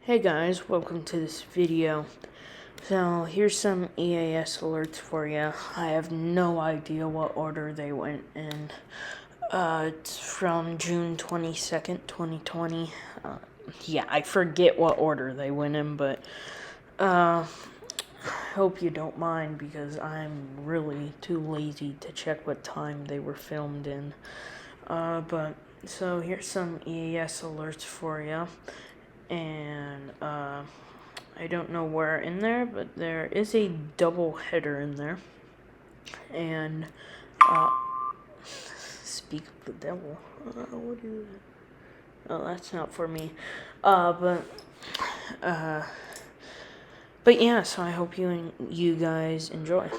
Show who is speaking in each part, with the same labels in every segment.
Speaker 1: Hey guys, welcome to this video. So here's some EAS alerts for you. I have no idea what order they went in. It's from June 22nd, 2020. Yeah, I forget what order they went in, but hope you don't mind because I'm really too lazy to check what time they were filmed in. So here's some EAS alerts for you. And I don't know where in there, but there is a double header in there. And speak of the devil, what is it? Oh, that's not for me. But yeah. So I hope you guys enjoy.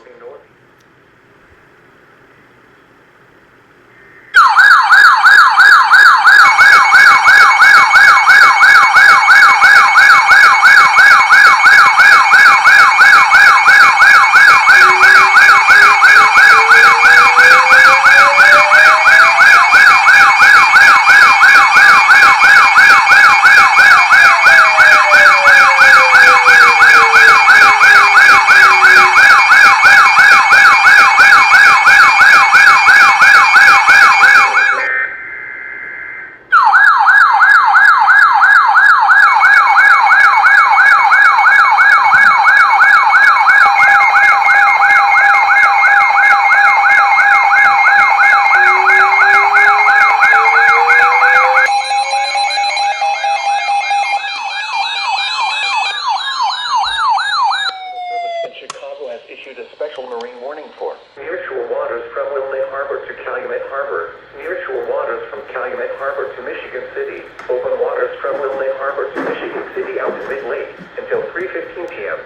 Speaker 2: Issued a special marine warning for nearshore waters from Wilmette Harbor to Calumet Harbor, nearshore waters from Calumet Harbor to Michigan City, open waters from Wilmette Harbor to Michigan City out to mid-lake until 3:15 p.m.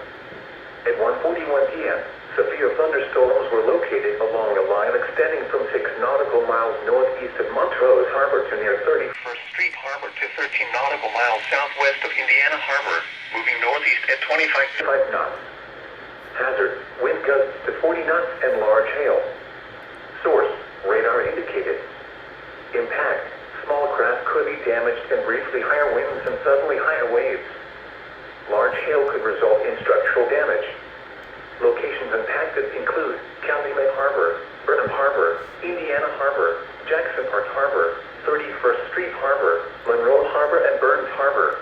Speaker 2: At 1:41 p.m., severe thunderstorms were located along a line extending from 6 nautical miles northeast of Montrose Harbor to near 31st Street Harbor to 13 nautical miles southwest of Indiana Harbor, moving northeast at 25 knots. Hazard, wind gusts to 40 knots and large hail. Source, radar indicated. Impact, small craft could be damaged and briefly higher winds and suddenly higher waves. Large hail could result in structural damage. Locations impacted include Calumet Harbor, Burnham Harbor, Indiana Harbor, Jackson Park Harbor, 31st Street Harbor, Monroe Harbor, and Burns Harbor.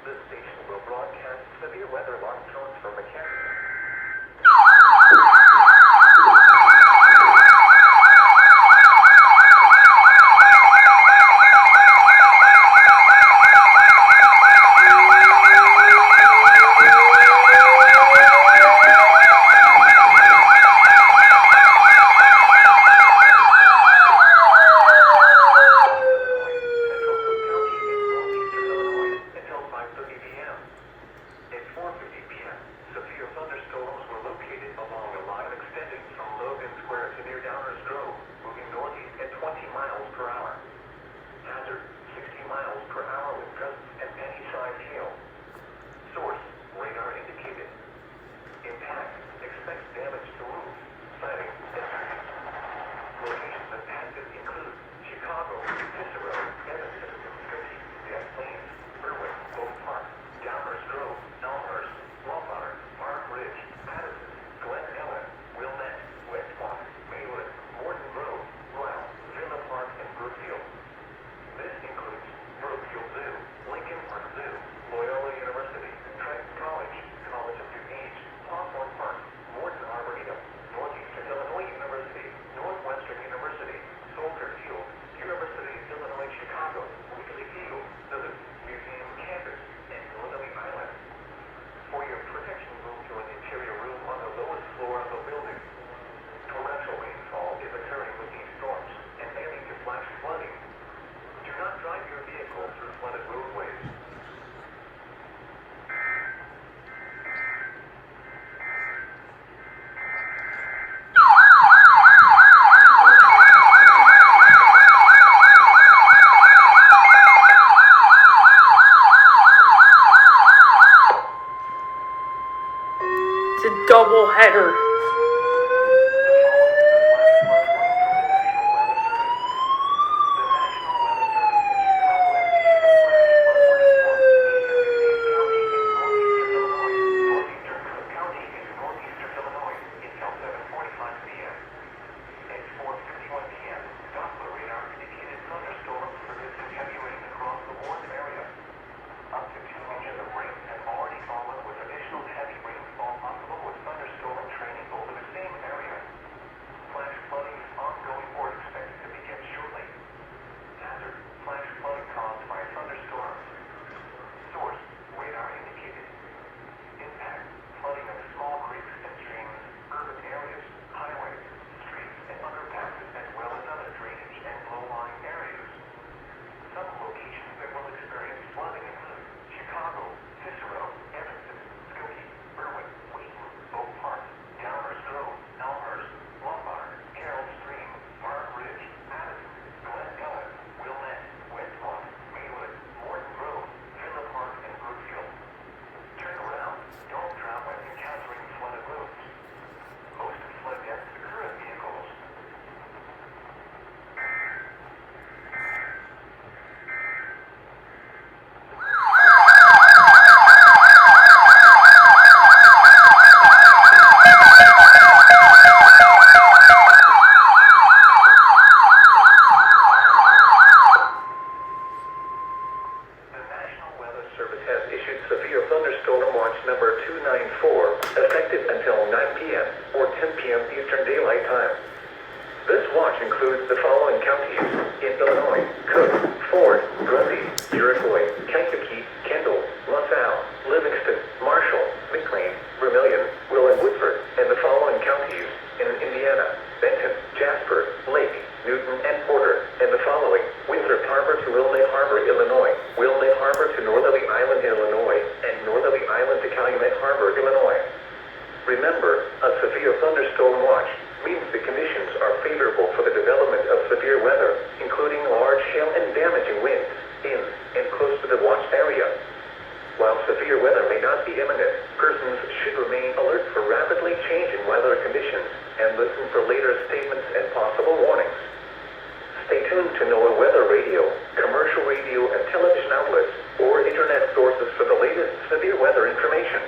Speaker 2: This station will broadcast severe weather alarm tones for mechanics. Harbor
Speaker 1: double header.
Speaker 2: Remember, a severe thunderstorm watch means the conditions are favorable for the development of severe weather, including large hail and damaging winds in and close to the watched area. While severe weather may not be imminent, persons should remain alert for rapidly changing weather conditions and listen for later statements and possible warnings. Stay tuned to NOAA weather radio, commercial radio and television outlets, or internet sources for the latest severe weather information.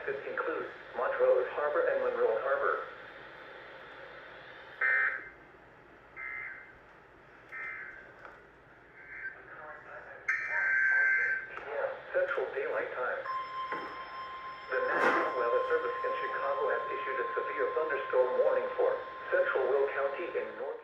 Speaker 2: exits include Montrose Harbor and Monroe Harbor. Central Daylight Time. The National Weather Service in Chicago has issued a severe thunderstorm warning for Central Will County in north